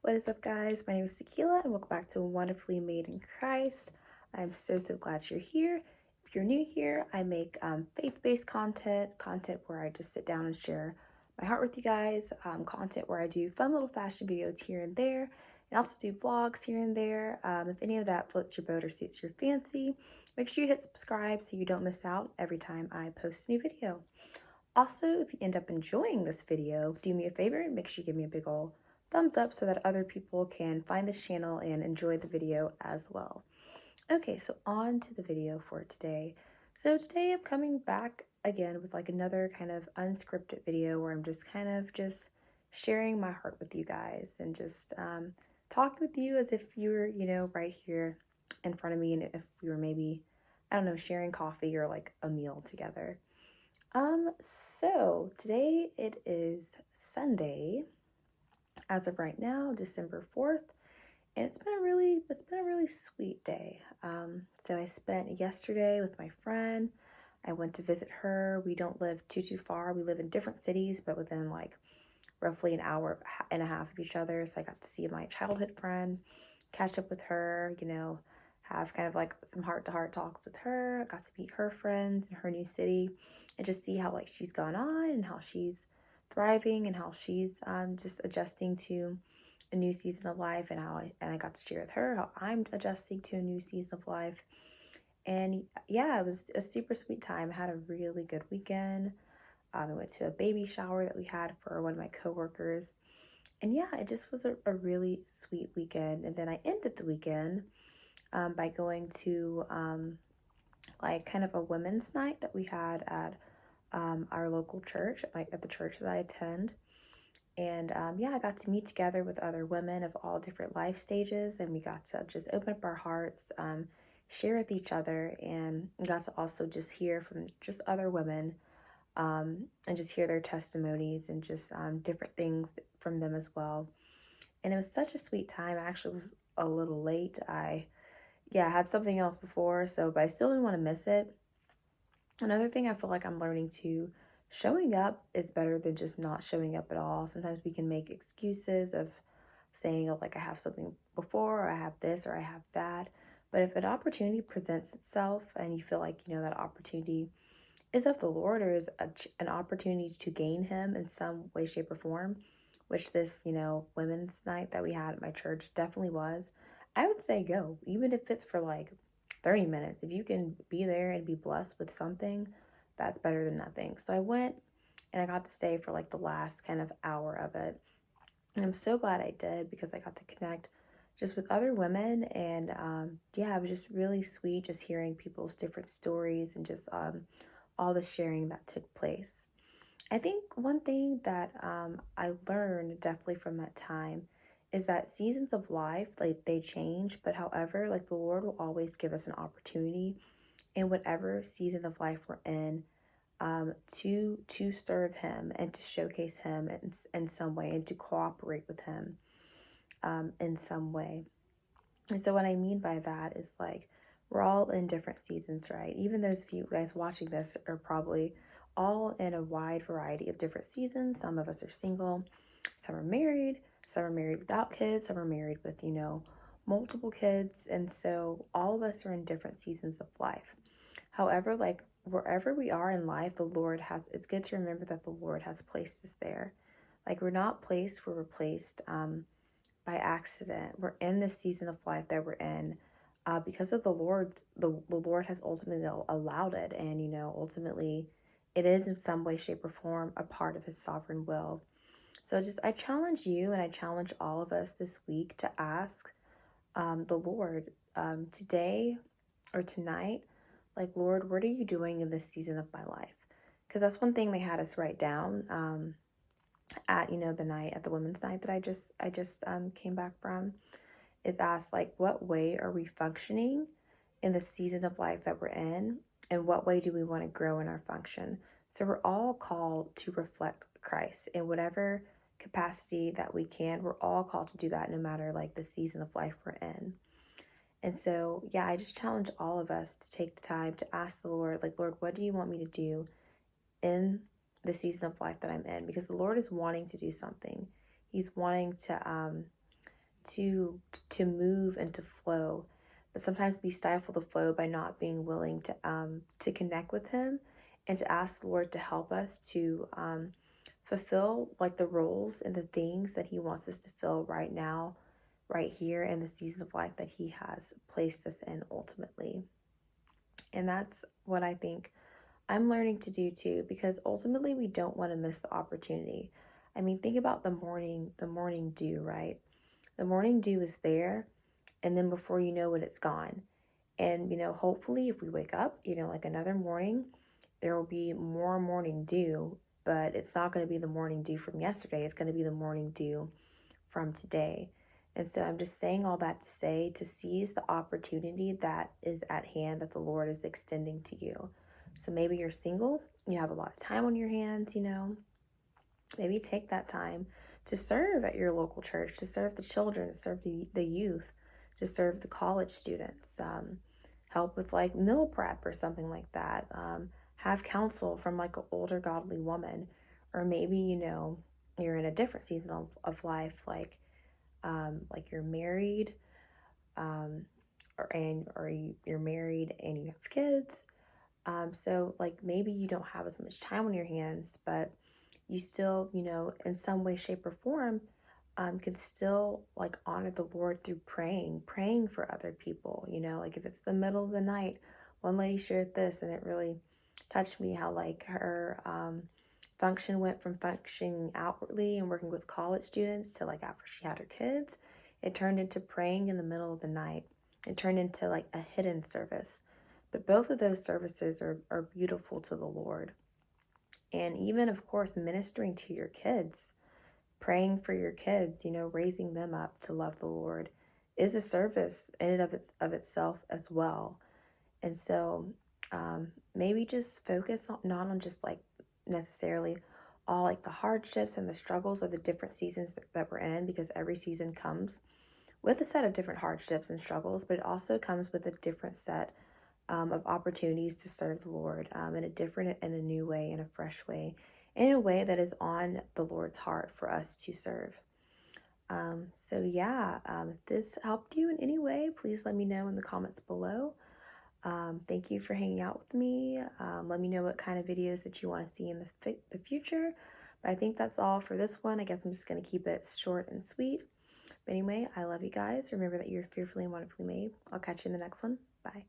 What is up, guys? My name is Tequila, and welcome back to Wonderfully Made in Christ. I'm so glad you're here. If you're new here, I make faith-based content where I just sit down and share my heart with you guys, content where I do fun little fashion videos here and there, and also do vlogs here and there. If any of that floats your boat or suits your fancy, make sure you hit subscribe so you don't miss out every time I post a new video. Also, if you end up enjoying this video, do me a favor and make sure you give me a big ol' thumbs up so that other people can find this channel and enjoy the video as well. Okay, so on to the video for today. So today I'm coming back again with like another kind of unscripted video where I'm just kind of just sharing my heart with you guys and just talking with you as if you were, right here in front of me, and if we were maybe, I don't know, sharing coffee or like a meal together. So today it is Sunday as of right now, December 4th, and it's been a really sweet day. So I spent yesterday with my friend. I went to visit her. We don't live too far. We live in different cities, but within like roughly an hour and a half of each other. So I got to see my childhood friend, catch up with her, have kind of like some heart-to-heart talks with her. I got to meet her friends in her new city and just see how like she's gone on and how she's thriving and how she's just adjusting to a new season of life, and I got to share with her how I'm adjusting to a new season of life. And yeah, it was a super sweet time. I had a really good weekend. I went to a baby shower that we had for one of my coworkers. And yeah, it just was a really sweet weekend. And then I ended the weekend by going to like kind of a women's night that we had at our local church, like at the church that I attend. And yeah, I got to meet together with other women of all different life stages, and we got to just open up our hearts, share with each other, and got to also just hear from just other women, and just hear their testimonies and just different things from them as well. And it was such a sweet time. I actually was a little late. I had something else before, so but I still didn't want to miss it. Another thing I feel like I'm learning to showing up is better than just not showing up at all. Sometimes we can make excuses of saying, oh, like I have something before, or I have this, or I have that. But if an opportunity presents itself and you feel like, that opportunity is of the Lord, or is an opportunity to gain Him in some way, shape, or form, which this, women's night that we had at my church definitely was, I would say go, even if it's for like 30 minutes. If you can be there and be blessed with something, that's better than nothing. So I went and I got to stay for like the last kind of hour of it. And I'm so glad I did because I got to connect just with other women. And yeah, it was just really sweet just hearing people's different stories and just all the sharing that took place. I think one thing that I learned definitely from that time is that seasons of life, like they change, but however, like the Lord will always give us an opportunity in whatever season of life we're in, to serve Him and to showcase Him in some way, and to cooperate with Him in some way. And so what I mean by that is like we're all in different seasons, right? Even those of you guys watching this are probably all in a wide variety of different seasons. Some of us are single, some are married without kids, some are married with, multiple kids. And so all of us are in different seasons of life. However, like wherever we are in life, it's good to remember that the Lord has placed us there. Like we're not placed, we're replaced. By accident. We're in this season of life that we're in because of the Lord has ultimately allowed it, and ultimately it is in some way, shape, or form a part of His sovereign will. So just I challenge you and I challenge all of us this week to ask the Lord today or tonight, like, Lord, what are you doing in this season of my life? Because that's one thing they had us write down at the night at the women's night that I just came back from, is asked like, what way are we functioning in the season of life that we're in, and what way do we want to grow in our function? So we're all called to reflect Christ in whatever capacity that we can. We're all called to do that no matter like the season of life we're in. And so yeah, I just challenge all of us to take the time to ask the Lord, like, Lord, what do you want me to do in the season of life that I'm in? Because the Lord is wanting to do something. He's wanting to to move and to flow, but sometimes we stifle the flow by not being willing to connect with Him and to ask the Lord to help us to fulfill like the roles and the things that He wants us to fill right now, right here in the season of life that He has placed us in ultimately. And that's what I think I'm learning to do too, because ultimately we don't want to miss the opportunity. I mean, think about the morning dew, right? The morning dew is there, and then before you know it, it's gone. And, hopefully if we wake up, like another morning, there will be more morning dew, but it's not going to be the morning dew from yesterday. It's going to be the morning dew from today. And so I'm just saying all that to say to seize the opportunity that is at hand that the Lord is extending to you. So maybe you're single, you have a lot of time on your hands, maybe take that time to serve at your local church, to serve the children, to serve the youth, to serve the college students, help with like meal prep or something like that. Have counsel from like an older godly woman, or maybe, you're in a different season of life, like you're married, um, you're married and you have kids. So like maybe you don't have as much time on your hands, but you still, in some way, shape, or form, can still like honor the Lord through praying for other people. Like if it's the middle of the night, one lady shared this, and it really touched me how like her function went from functioning outwardly and working with college students to like after she had her kids, it turned into praying in the middle of the night. It turned into like a hidden service. But both of those services are beautiful to the Lord. And even, of course, ministering to your kids, praying for your kids, raising them up to love the Lord is a service in and of itself as well. And so maybe just focus not on just like necessarily all like the hardships and the struggles of the different seasons that we're in, because every season comes with a set of different hardships and struggles, but it also comes with a different set of opportunities to serve the Lord in a different and a new way, in a fresh way, in a way that is on the Lord's heart for us to serve. So yeah, if this helped you in any way, please let me know in the comments below. Thank you for hanging out with me. Let me know what kind of videos that you want to see in the future. But I think that's all for this one. I guess I'm just going to keep it short and sweet. But anyway, I love you guys. Remember that you're fearfully and wonderfully made. I'll catch you in the next one. Bye.